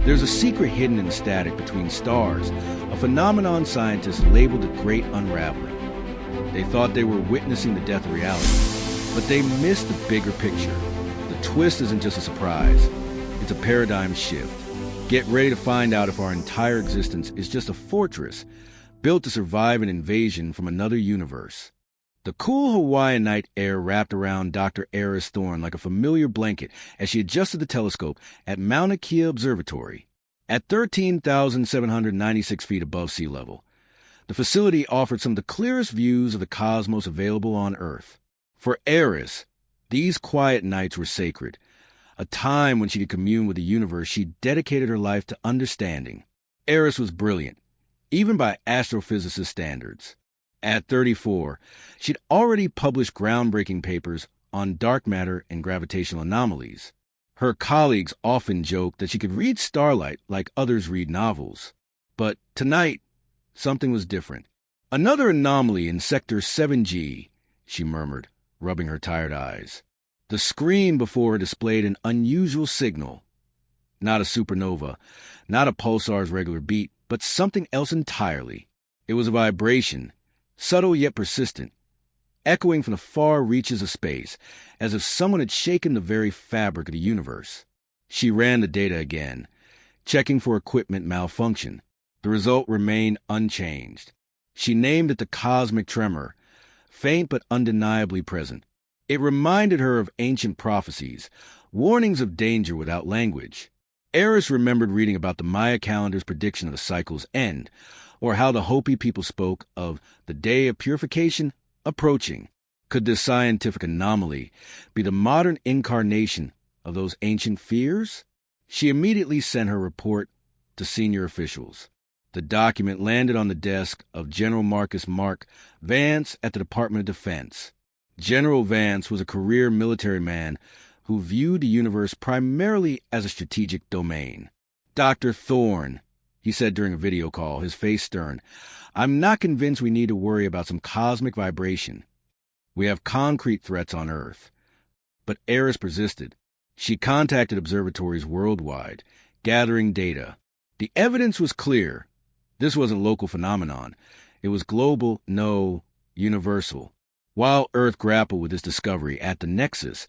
There's a secret hidden in the static between stars, a phenomenon scientists labeled the Great Unraveling. They thought they were witnessing the death of reality, but they missed the bigger picture. The twist isn't just a surprise, it's a paradigm shift. Get ready to find out if our entire existence is just a fortress built to survive an invasion from another universe. The cool Hawaiian night air wrapped around Dr. Aris Thorn like a familiar blanket as she adjusted the telescope at Mauna Kea Observatory. At 13,796 feet above sea level, the facility offered some of the clearest views of the cosmos available on Earth. For Aris, these quiet nights were sacred, a time when she could commune with the universe she dedicated her life to understanding. Aris was brilliant, even by astrophysicist standards. At 34, she'd already published groundbreaking papers on dark matter and gravitational anomalies. Her colleagues often joked that she could read starlight like others read novels. But tonight, something was different. "Another anomaly in Sector 7G, she murmured, rubbing her tired eyes. The screen before her displayed an unusual signal. Not a supernova, not a pulsar's regular beat, but something else entirely. It was a vibration, subtle yet persistent, echoing from the far reaches of space, as if someone had shaken the very fabric of the universe. She ran the data again, checking for equipment malfunction. The result remained unchanged. She named it the cosmic tremor, faint but undeniably present. It reminded her of ancient prophecies, warnings of danger without language. Aris remembered reading about the Maya calendar's prediction of the cycle's end, or how the Hopi people spoke of the day of purification approaching. Could this scientific anomaly be the modern incarnation of those ancient fears? She immediately sent her report to senior officials. The document landed on the desk of General Marcus Mark Vance at the Department of Defense. General Vance was a career military man who viewed the universe primarily as a strategic domain. "Dr. Thorn," he said during a video call, his face stern, "I'm not convinced we need to worry about some cosmic vibration. We have concrete threats on Earth." But Aris persisted. She contacted observatories worldwide, gathering data. The evidence was clear. This wasn't a local phenomenon. It was global, no, universal. While Earth grappled with this discovery at the Nexus,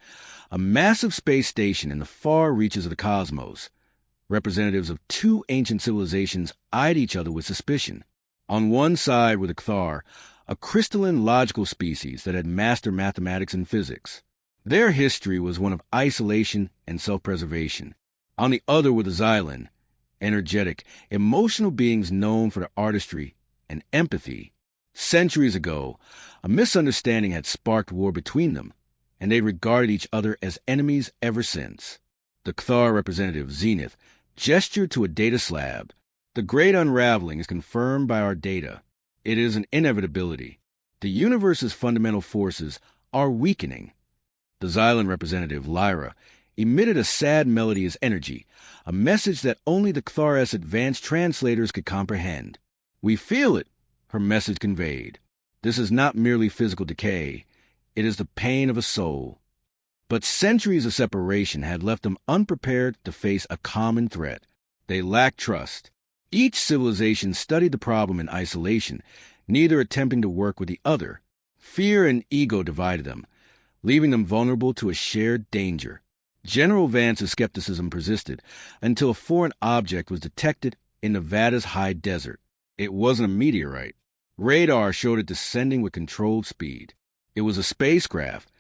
a massive space station in the far reaches of the cosmos, representatives of two ancient civilizations eyed each other with suspicion. On one side were the Kthar, a crystalline logical species that had mastered mathematics and physics. Their history was one of isolation and self-preservation. On the other were the Zylan, energetic, emotional beings known for their artistry and empathy. Centuries ago, a misunderstanding had sparked war between them, and they regarded each other as enemies ever since. The Kthar representative, Zenith, gestured to a data slab. "The Great Unraveling is confirmed by our data. It is an inevitability. The universe's fundamental forces are weakening." The Zylan representative, Lyra, emitted a sad melody as energy, a message that only the Kthar's advanced translators could comprehend. "We feel it," her message conveyed. "This is not merely physical decay. It is the pain of a soul." But centuries of separation had left them unprepared to face a common threat. They lacked trust. Each civilization studied the problem in isolation, neither attempting to work with the other. Fear and ego divided them, leaving them vulnerable to a shared danger. General Vance's skepticism persisted until a foreign object was detected in Nevada's high desert. It wasn't a meteorite. Radar showed it descending with controlled speed. It was a spacecraft,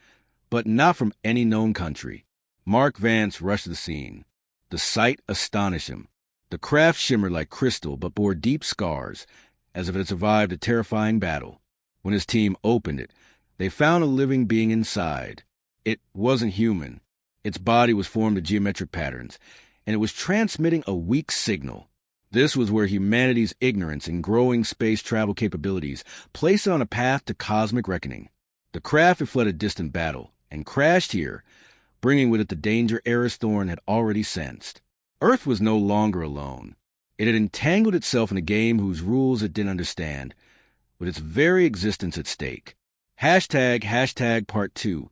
but not from any known country. Mark Vance rushed to the scene. The sight astonished him. The craft shimmered like crystal but bore deep scars, as if it had survived a terrifying battle. When his team opened it, they found a living being inside. It wasn't human. Its body was formed of geometric patterns, and it was transmitting a weak signal. This was where humanity's ignorance and growing space travel capabilities placed it on a path to cosmic reckoning. The craft had fled a distant battle and crashed here, bringing with it the danger Aris Thorn had already sensed. Earth was no longer alone. It had entangled itself in a game whose rules it didn't understand, with its very existence at stake. Hashtag Part 2.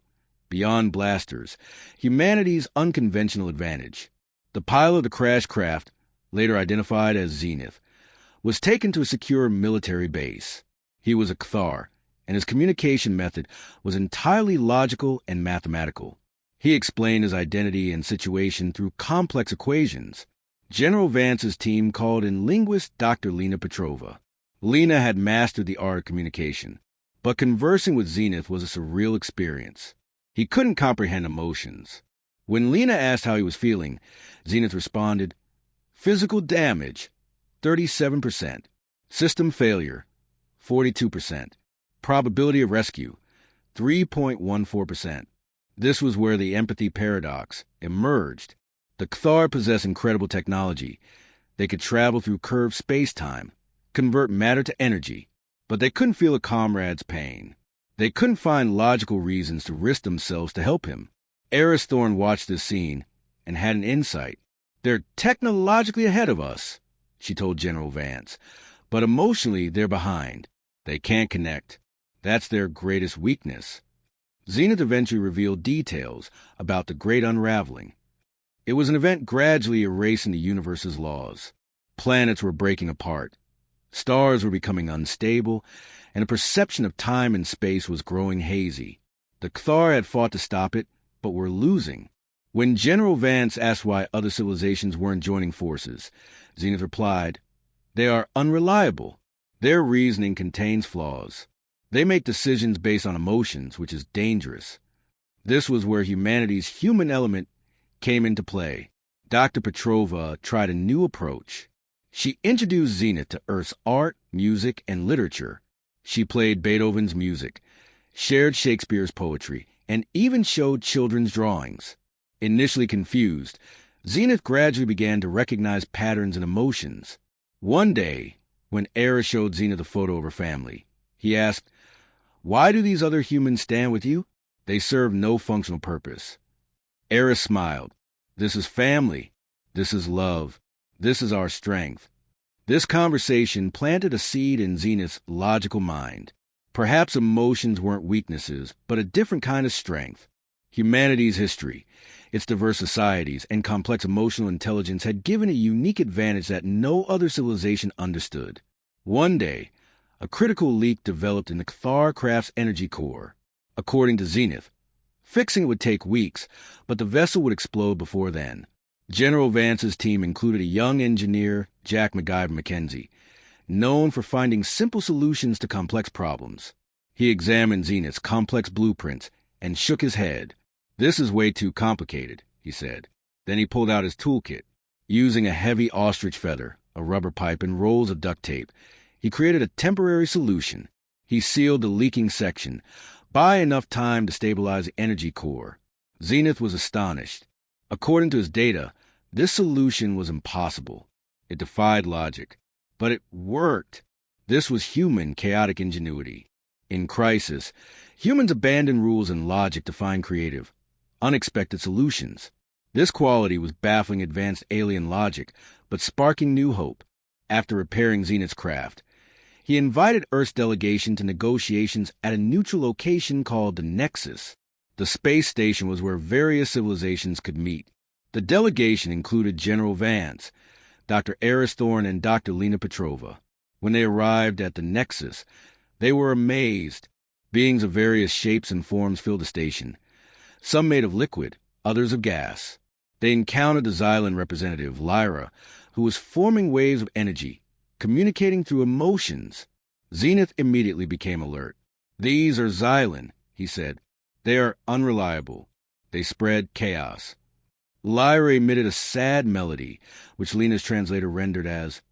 Beyond Blasters. Humanity's unconventional advantage. The pilot of the crash craft later identified as Zenith, was taken to a secure military base. He was a Cthar, and his communication method was entirely logical and mathematical. He explained his identity and situation through complex equations. General Vance's team called in linguist Dr. Lena Petrova. Lena had mastered the art of communication, but conversing with Zenith was a surreal experience. He couldn't comprehend emotions. When Lena asked how he was feeling, Zenith responded, "Physical damage, 37%. System failure, 42%. Probability of rescue, 3.14%. This was where the empathy paradox emerged. The Cthar possess incredible technology. They could travel through curved space-time, convert matter to energy, but they couldn't feel a comrade's pain. They couldn't find logical reasons to risk themselves to help him. Aris Thorn watched this scene and had an insight. "They're technologically ahead of us," she told General Vance, "but emotionally they're behind. They can't connect. That's their greatest weakness." Zenith eventually revealed details about the Great Unraveling. It was an event gradually erasing the universe's laws. Planets were breaking apart. Stars were becoming unstable, and the perception of time and space was growing hazy. The Cthar had fought to stop it, but were losing. When General Vance asked why other civilizations weren't joining forces, Zenith replied, "They are unreliable. Their reasoning contains flaws. They make decisions based on emotions, which is dangerous." This was where humanity's human element came into play. Dr. Petrova tried a new approach. She introduced Zenith to Earth's art, music, and literature. She played Beethoven's music, shared Shakespeare's poetry, and even showed children's drawings. Initially confused, Zenith gradually began to recognize patterns and emotions. One day, when Aris showed Zenith a photo of her family, he asked, "Why do these other humans stand with you? They serve no functional purpose." Aris smiled. "This is family. This is love. This is our strength." This conversation planted a seed in Zenith's logical mind. Perhaps emotions weren't weaknesses, but a different kind of strength. Humanity's history, its diverse societies, and complex emotional intelligence had given a unique advantage that no other civilization understood. One day, a critical leak developed in the Cthar craft's energy core. According to Zenith, fixing it would take weeks, but the vessel would explode before then. General Vance's team included a young engineer, Jack MacGyver Mackenzie, known for finding simple solutions to complex problems. He examined Zenith's complex blueprints and shook his head. "This is way too complicated," he said. Then he pulled out his toolkit. Using a heavy ostrich feather, a rubber pipe, and rolls of duct tape, he created a temporary solution. He sealed the leaking section, buying enough time to stabilize the energy core. Zenith was astonished. According to his data, this solution was impossible. It defied logic. But it worked. This was human chaotic ingenuity. In crisis, humans abandon rules and logic to find creative, unexpected solutions. This quality was baffling advanced alien logic, but sparking new hope. After repairing Zenith's craft, he invited Earth's delegation to negotiations at a neutral location called the Nexus. The space station was where various civilizations could meet. The delegation included General Vance, Dr. Aris Thorn, and Dr. Lena Petrova. When they arrived at the Nexus, they were amazed. Beings of various shapes and forms filled the station, some made of liquid, others of gas. They encountered the Zylan representative, Lyra, who was forming waves of energy, communicating through emotions. Zenith immediately became alert. "These are Zylan," he said. "They are unreliable. They spread chaos." Lyra emitted a sad melody, which Lena's translator rendered as,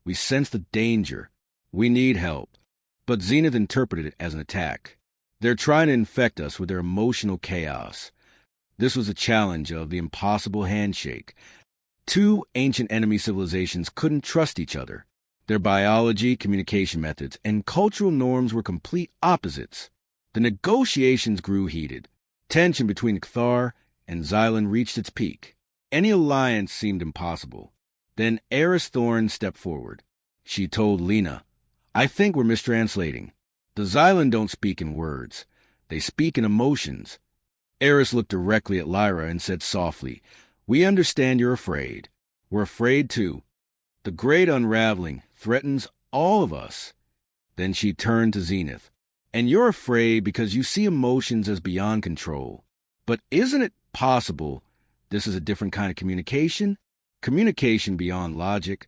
"We sense the danger. We need help." But Zenith interpreted it as an attack. "They're trying to infect us with their emotional chaos." This was a challenge of the impossible handshake. Two ancient enemy civilizations couldn't trust each other. Their biology, communication methods, and cultural norms were complete opposites. The negotiations grew heated. Tension between the Cthar and Zylan reached its peak. Any alliance seemed impossible. Then Aris Thorn stepped forward. She told Lena, "I think we're mistranslating. The Zylan don't speak in words. They speak in emotions." Aris looked directly at Lyra and said softly, "We understand you're afraid. We're afraid too. The Great Unraveling threatens all of us. Then she turned to Zenith. And you're afraid because you see emotions as beyond control. But isn't it possible this is a different kind of communication? Communication beyond logic?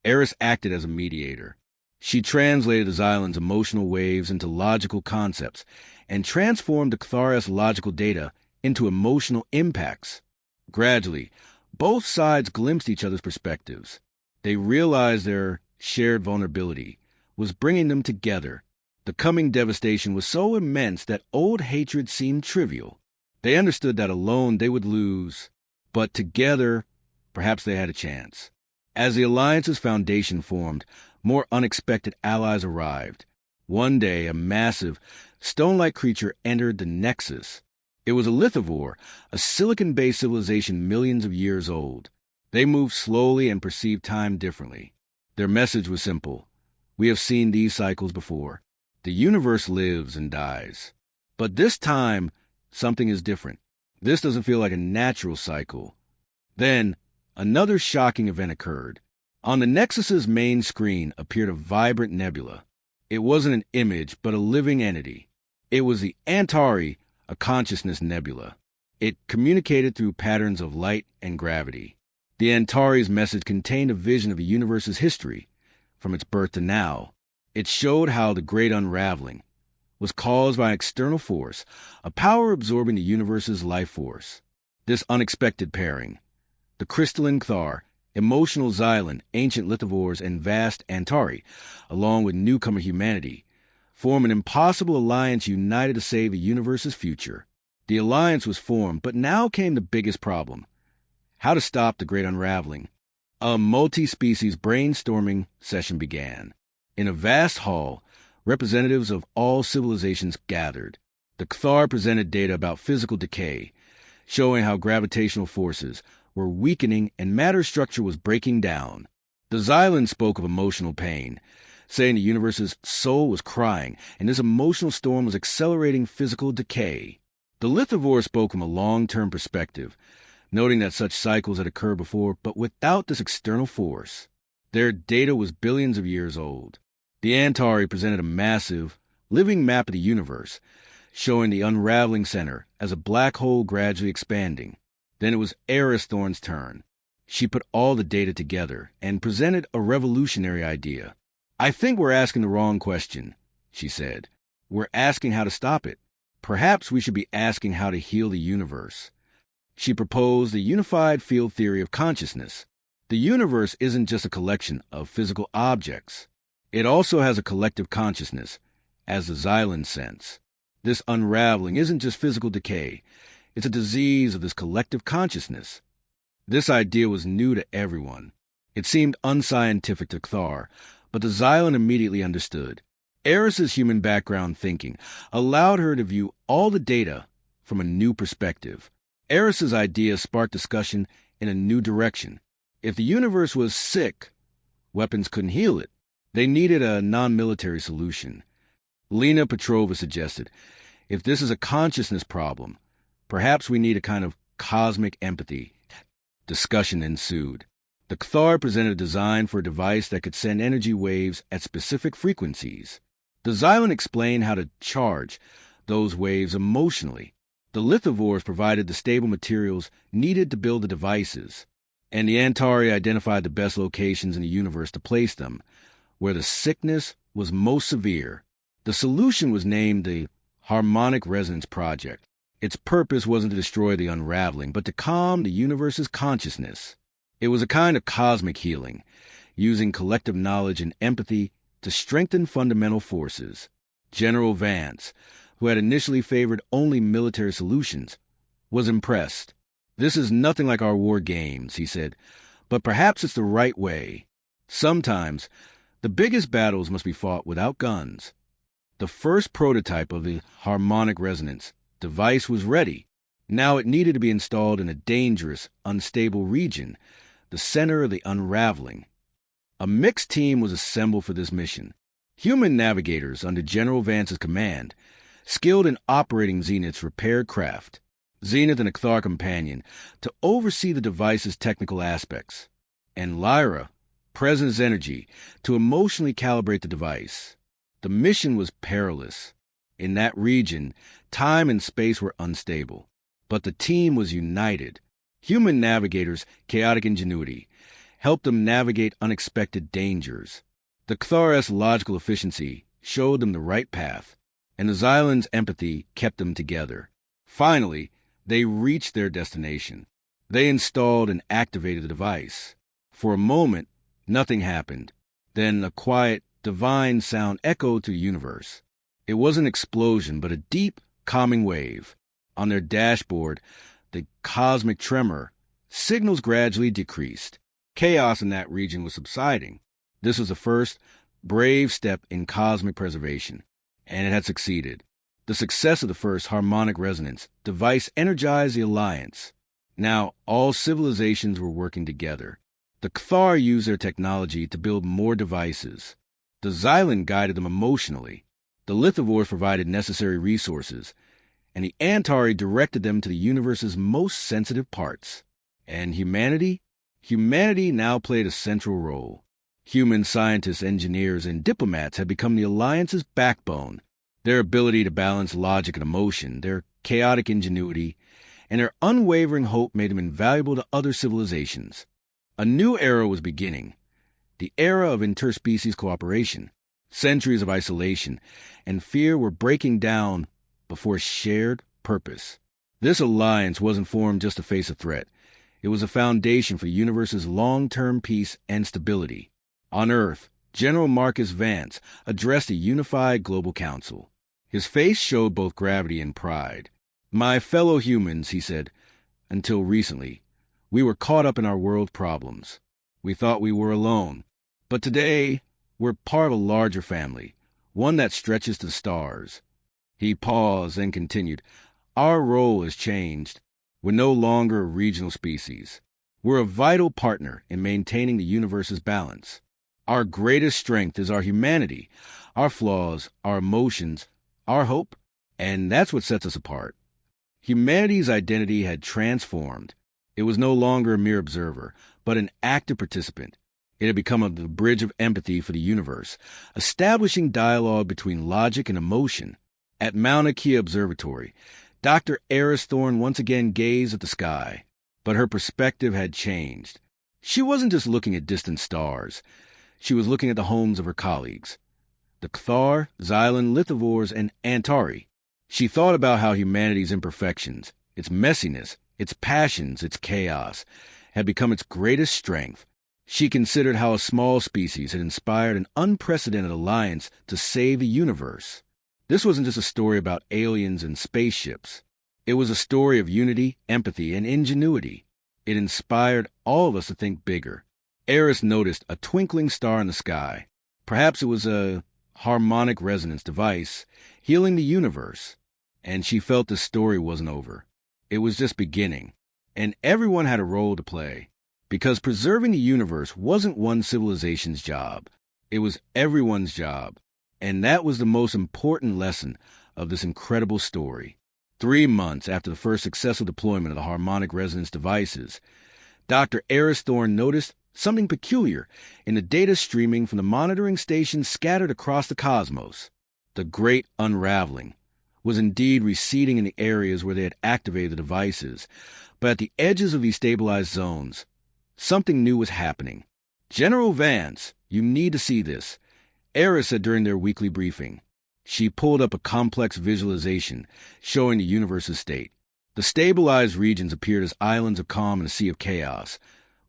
Aris acted as a mediator. She translated the Zylan's emotional waves into logical concepts and transformed the Ktharis logical data into emotional impacts. Gradually, both sides glimpsed each other's perspectives. They realized their shared vulnerability was bringing them together. The coming devastation was so immense that old hatred seemed trivial. They understood that alone they would lose, but together, perhaps they had a chance. As the Alliance's foundation formed, more unexpected allies arrived. One day, a massive, stone-like creature entered the Nexus. It was a lithivore, a silicon-based civilization millions of years old. They moved slowly and perceived time differently. Their message was simple. We have seen these cycles before. The universe lives and dies. But this time, something is different. This doesn't feel like a natural cycle. Then, another shocking event occurred. On the Nexus's main screen appeared a vibrant nebula. It wasn't an image, but a living entity. It was the Antari, a consciousness nebula. It communicated through patterns of light and gravity. The Antari's message contained a vision of the universe's history, from its birth to now. It showed how the Great Unraveling was caused by an external force, a power absorbing the universe's life force. This unexpected pairing, the crystalline Kthar, emotional Zylan, ancient lithivores, and vast Antari, along with newcomer humanity, form an impossible alliance united to save the universe's future. The alliance was formed, but now came the biggest problem. How to stop the Great Unraveling. A multi-species brainstorming session began. In a vast hall, representatives of all civilizations gathered. The Kthar presented data about physical decay, showing how gravitational forces were weakening and matter structure was breaking down. The Zylan spoke of emotional pain, saying the universe's soul was crying, and this emotional storm was accelerating physical decay. The lithivore spoke from a long-term perspective, noting that such cycles had occurred before, but without this external force. Their data was billions of years old. The Antari presented a massive, living map of the universe, showing the unraveling center as a black hole gradually expanding. Then it was Aris Thorn's turn. She put all the data together and presented a revolutionary idea. I think we're asking the wrong question, she said. We're asking how to stop it. Perhaps we should be asking how to heal the universe. She proposed the unified field theory of consciousness. The universe isn't just a collection of physical objects. It also has a collective consciousness, as the Zylan sense. This unraveling isn't just physical decay. It's a disease of this collective consciousness. This idea was new to everyone. It seemed unscientific to Kthar, but the Zylan immediately understood. Aris's human background thinking allowed her to view all the data from a new perspective. Aris's idea sparked discussion in a new direction. If the universe was sick, weapons couldn't heal it. They needed a non-military solution. Lena Petrova suggested, if this is a consciousness problem, perhaps we need a kind of cosmic empathy. Discussion ensued. The Kthar presented a design for a device that could send energy waves at specific frequencies. The Zylan explained how to charge those waves emotionally. The lithivores provided the stable materials needed to build the devices, and the Antari identified the best locations in the universe to place them, where the sickness was most severe. The solution was named the Harmonic Resonance Project. Its purpose wasn't to destroy the unraveling, but to calm the universe's consciousness. It was a kind of cosmic healing, using collective knowledge and empathy to strengthen fundamental forces. General Vance, who had initially favored only military solutions, was impressed. This is nothing like our war games, he said, but perhaps it's the right way. Sometimes, the biggest battles must be fought without guns. The first prototype of the harmonic resonance device was ready. Now it needed to be installed in a dangerous, unstable region, the center of the unraveling. A mixed team was assembled for this mission. Human navigators under General Vance's command, skilled in operating Zenith's repaired craft, Zenith and a Kthar companion, to oversee the device's technical aspects, and Lyra, presence energy to emotionally calibrate the device. The mission was perilous. In that region, time and space were unstable, but the team was united. Human navigators' chaotic ingenuity helped them navigate unexpected dangers. The Kthar's logical efficiency showed them the right path, and the Zylan's empathy kept them together. Finally, they reached their destination. They installed and activated the device. For a moment, nothing happened. Then a quiet, divine sound echoed through the universe. It was an explosion, but a deep, calming wave. On their dashboard, the cosmic tremor, signals gradually decreased. Chaos in that region was subsiding. This was the first brave step in cosmic preservation, and it had succeeded. The success of the first harmonic resonance device energized the Alliance. Now, all civilizations were working together. The Kthar used their technology to build more devices. The Zylan guided them emotionally. The Lithivores provided necessary resources, and the Antari directed them to the universe's most sensitive parts. And humanity? Humanity now played a central role. Human scientists, engineers, and diplomats had become the Alliance's backbone. Their ability to balance logic and emotion, their chaotic ingenuity, and their unwavering hope made them invaluable to other civilizations. A new era was beginning, the era of interspecies cooperation. Centuries of isolation and fear were breaking down before shared purpose. This alliance wasn't formed just to face a threat. It was a foundation for the universe's long-term peace and stability. On Earth, General Marcus Vance addressed a unified global council. His face showed both gravity and pride. "My fellow humans," he said, "until recently, we were caught up in our world problems. We thought we were alone. But today, we're part of a larger family, one that stretches to the stars." He paused and continued, "Our role has changed. We're no longer a regional species. We're a vital partner in maintaining the universe's balance. Our greatest strength is our humanity, our flaws, our emotions, our hope, and that's what sets us apart." Humanity's identity had transformed. It was no longer a mere observer, but an active participant. It had become the bridge of empathy for the universe, establishing dialogue between logic and emotion. At Mauna Kea Observatory, Dr. Aris Thorn once again gazed at the sky, but her perspective had changed. She wasn't just looking at distant stars. She was looking at the homes of her colleagues, the Kthar, Zylan, Lithivores, and Antari. She thought about how humanity's imperfections, its messiness, its passions, its chaos, had become its greatest strength. She considered how a small species had inspired an unprecedented alliance to save the universe. This wasn't just a story about aliens and spaceships. It was a story of unity, empathy, and ingenuity. It inspired all of us to think bigger. Aris noticed a twinkling star in the sky. Perhaps it was a harmonic resonance device healing the universe. And she felt the story wasn't over. It was just beginning. And everyone had a role to play. Because preserving the universe wasn't one civilization's job. It was everyone's job. And that was the most important lesson of this incredible story. 3 months after the first successful deployment of the harmonic resonance devices, Dr. Aris Thorn noticed something peculiar in the data streaming from the monitoring stations scattered across the cosmos. The Great Unraveling was indeed receding in the areas where they had activated the devices, but at the edges of these stabilized zones, something new was happening. "General Vance, you need to see this," Aris said during their weekly briefing. She pulled up a complex visualization showing the universe's state. The stabilized regions appeared as islands of calm in a sea of chaos.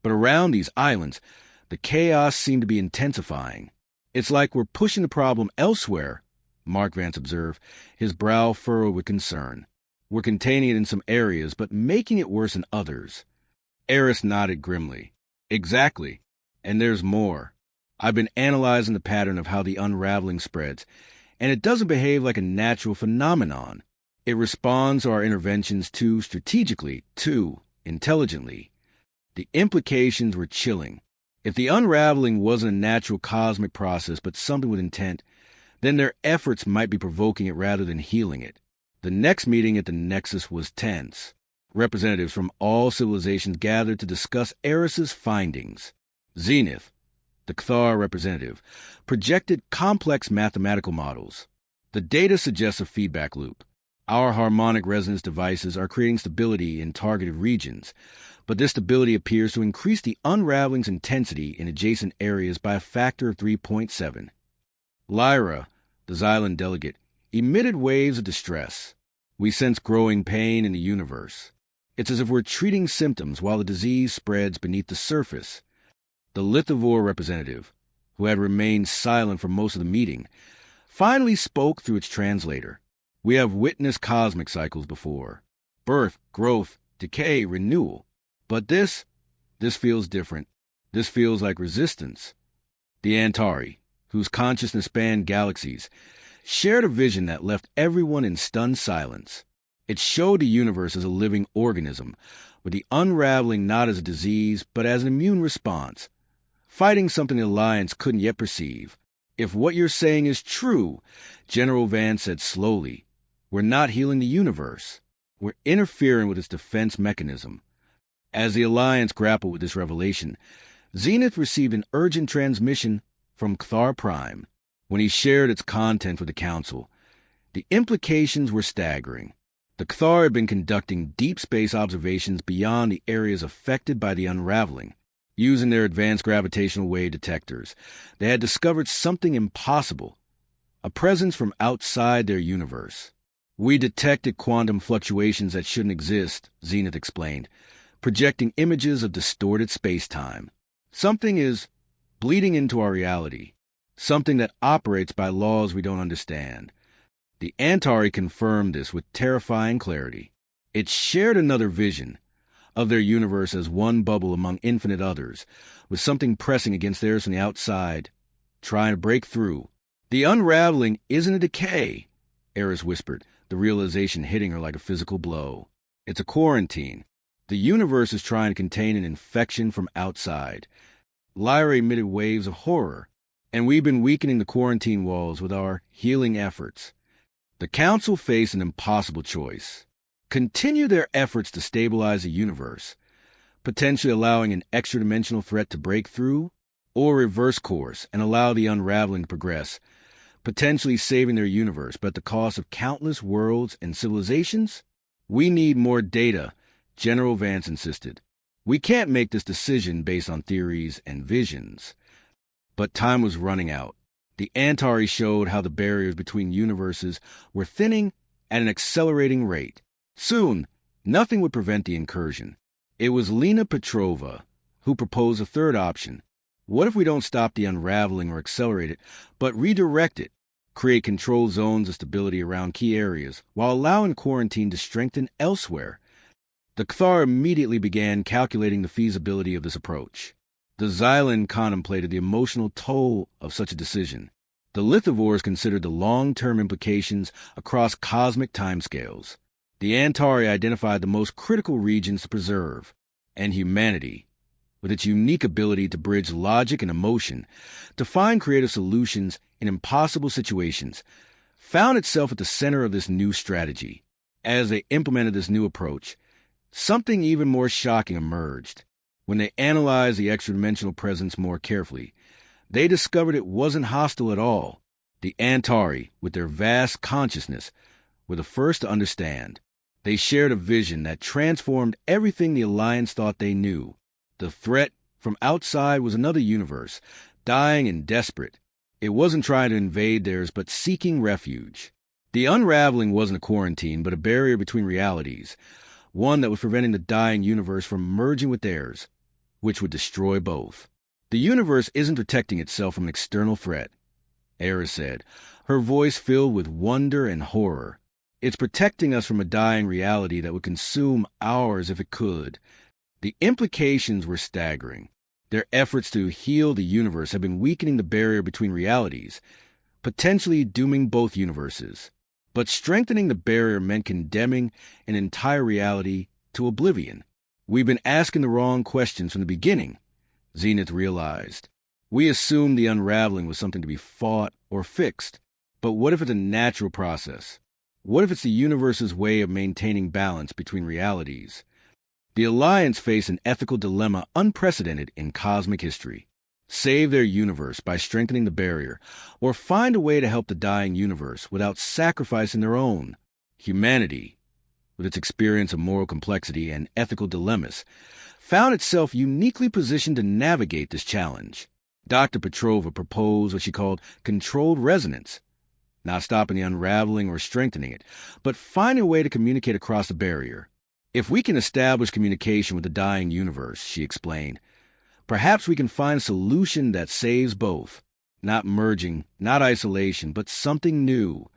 But around these islands, the chaos seemed to be intensifying. "It's like we're pushing the problem elsewhere," Mark Vance observed, his brow furrowed with concern. "We're containing it in some areas, but making it worse in others." Aris nodded grimly. "Exactly. And there's more. I've been analyzing the pattern of how the unraveling spreads, and it doesn't behave like a natural phenomenon. It responds to our interventions too strategically, too intelligently." The implications were chilling. If the unraveling wasn't a natural cosmic process but something with intent, then their efforts might be provoking it rather than healing it. The next meeting at the Nexus was tense. Representatives from all civilizations gathered to discuss Aris's findings. Zenith, the Cthar representative, projected complex mathematical models. The data suggests a feedback loop. Our harmonic resonance devices are creating stability in targeted regions, but this stability appears to increase the unraveling's intensity in adjacent areas by a factor of 3.7. Lyra, the Zylan delegate, emitted waves of distress. We sense growing pain in the universe. It's as if we're treating symptoms while the disease spreads beneath the surface. The Lithivore representative, who had remained silent for most of the meeting, finally spoke through its translator. We have witnessed cosmic cycles before. Birth, growth, decay, renewal. But this feels different. This feels like resistance. The Antari, whose consciousness spanned galaxies, shared a vision that left everyone in stunned silence. It showed the universe as a living organism, with the unraveling not as a disease, but as an immune response, fighting something the Alliance couldn't yet perceive. If what you're saying is true, General Vance said slowly, we're not healing the universe. We're interfering with its defense mechanism. As the Alliance grappled with this revelation, Zenith received an urgent transmission from Cthar Prime. When he shared its content with the Council, the implications were staggering. The Cthar had been conducting deep space observations beyond the areas affected by the unraveling. Using their advanced gravitational wave detectors, they had discovered something impossible, a presence from outside their universe. We detected quantum fluctuations that shouldn't exist, Zenith explained, projecting images of distorted spacetime. Something is bleeding into our reality, something that operates by laws we don't understand. The Antari confirmed this with terrifying clarity. It shared another vision of their universe as one bubble among infinite others, with something pressing against theirs from the outside, trying to break through. The unraveling isn't a decay, Aris whispered, the realization hitting her like a physical blow. It's a quarantine. The universe is trying to contain an infection from outside. Lyra emitted waves of horror, and we've been weakening the quarantine walls with our healing efforts. The Council faced an impossible choice. Continue their efforts to stabilize the universe, potentially allowing an extra-dimensional threat to break through, or reverse course and allow the unraveling to progress, potentially saving their universe, but at the cost of countless worlds and civilizations? We need more data, General Vance insisted. We can't make this decision based on theories and visions. But time was running out. The Antari showed how the barriers between universes were thinning at an accelerating rate. Soon, nothing would prevent the incursion. It was Lena Petrova who proposed a third option. What if we don't stop the unraveling or accelerate it, but redirect it, create control zones of stability around key areas, while allowing quarantine to strengthen elsewhere? The Cthar immediately began calculating the feasibility of this approach. The Zylan contemplated the emotional toll of such a decision. The Lithivores considered the long-term implications across cosmic timescales. The Antari identified the most critical regions to preserve, and humanity, with its unique ability to bridge logic and emotion, to find creative solutions in impossible situations, found itself at the center of this new strategy. As they implemented this new approach, something even more shocking emerged. When they analyzed the extra-dimensional presence more carefully, they discovered it wasn't hostile at all. The Antari, with their vast consciousness, were the first to understand. They shared a vision that transformed everything the Alliance thought they knew. The threat from outside was another universe, dying and desperate. It wasn't trying to invade theirs, but seeking refuge. The unraveling wasn't a quarantine, but a barrier between realities, one that was preventing the dying universe from merging with theirs, which would destroy both. The universe isn't protecting itself from an external threat, Aris said, her voice filled with wonder and horror. It's protecting us from a dying reality that would consume ours if it could. The implications were staggering. Their efforts to heal the universe have been weakening the barrier between realities, potentially dooming both universes. But strengthening the barrier meant condemning an entire reality to oblivion. We've been asking the wrong questions from the beginning, Zenith realized. We assumed the unraveling was something to be fought or fixed. But what if it's a natural process? What if it's the universe's way of maintaining balance between realities? The Alliance faced an ethical dilemma unprecedented in cosmic history. save their universe by strengthening the barrier, or find a way to help the dying universe without sacrificing their own. Humanity, with its experience of moral complexity and ethical dilemmas, found itself uniquely positioned to navigate this challenge. Dr. Petrova proposed what she called controlled resonance, not stopping the unraveling or strengthening it, but finding a way to communicate across the barrier. If we can establish communication with the dying universe, she explained, perhaps we can find a solution that saves both. Not merging, not isolation, but something new.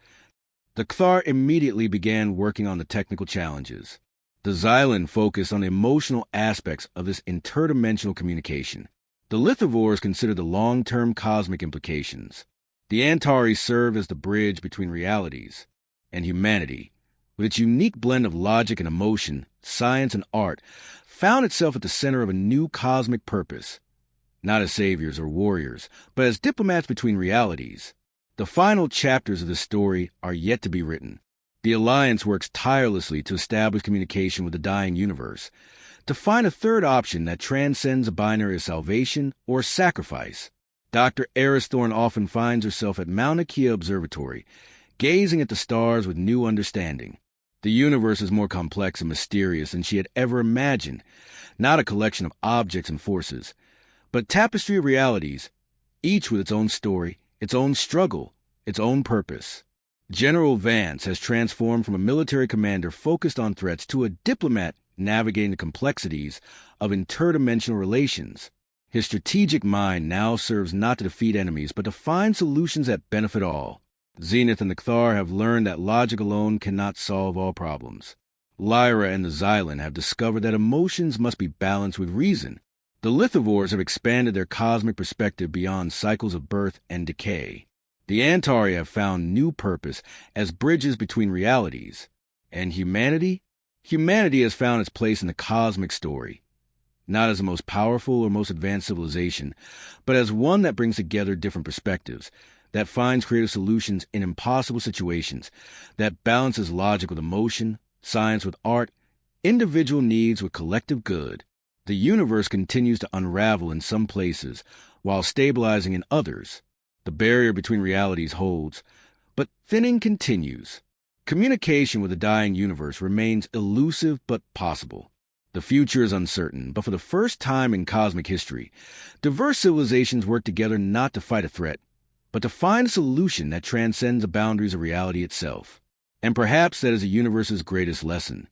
The Kthar immediately began working on the technical challenges. The Zylan focused on the emotional aspects of this interdimensional communication. The Lithivores considered the long-term cosmic implications. The Antares served as the bridge between realities. And humanity, with its unique blend of logic and emotion, science and art, found itself at the center of a new cosmic purpose, not as saviors or warriors, but as diplomats between realities. The final chapters of this story are yet to be written. The Alliance works tirelessly to establish communication with the dying universe, to find a third option that transcends a binary of salvation or sacrifice. Dr. Aris Thorn often finds herself at Mauna Kea Observatory, gazing at the stars with new understanding. The universe is more complex and mysterious than she had ever imagined, not a collection of objects and forces, but a tapestry of realities, each with its own story, its own struggle, its own purpose. General Vance has transformed from a military commander focused on threats to a diplomat navigating the complexities of interdimensional relations. His strategic mind now serves not to defeat enemies, but to find solutions that benefit all. Zenith and the Kthar have learned that logic alone cannot solve all problems. Lyra and the Zylan have discovered that emotions must be balanced with reason. The Lithivores have expanded their cosmic perspective beyond cycles of birth and decay. The Antari have found new purpose as bridges between realities. And humanity? Humanity has found its place in the cosmic story, not as the most powerful or most advanced civilization, but as one that brings together different perspectives, that finds creative solutions in impossible situations, that balances logic with emotion, science with art, individual needs with collective good. The universe continues to unravel in some places, while stabilizing in others. The barrier between realities holds, but thinning continues. Communication with the dying universe remains elusive but possible. The future is uncertain, but for the first time in cosmic history, diverse civilizations work together not to fight a threat, but to find a solution that transcends the boundaries of reality itself. And perhaps that is the universe's greatest lesson,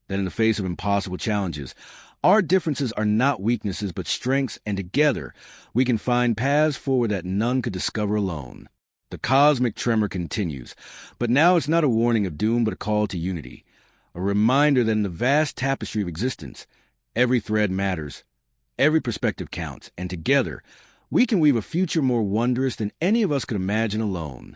that in the face of impossible challenges, our differences are not weaknesses but strengths, and together we can find paths forward that none could discover alone. The cosmic tremor continues, but now it's not a warning of doom but a call to unity, a reminder that in the vast tapestry of existence, every thread matters, every perspective counts, and together we can weave a future more wondrous than any of us could imagine alone.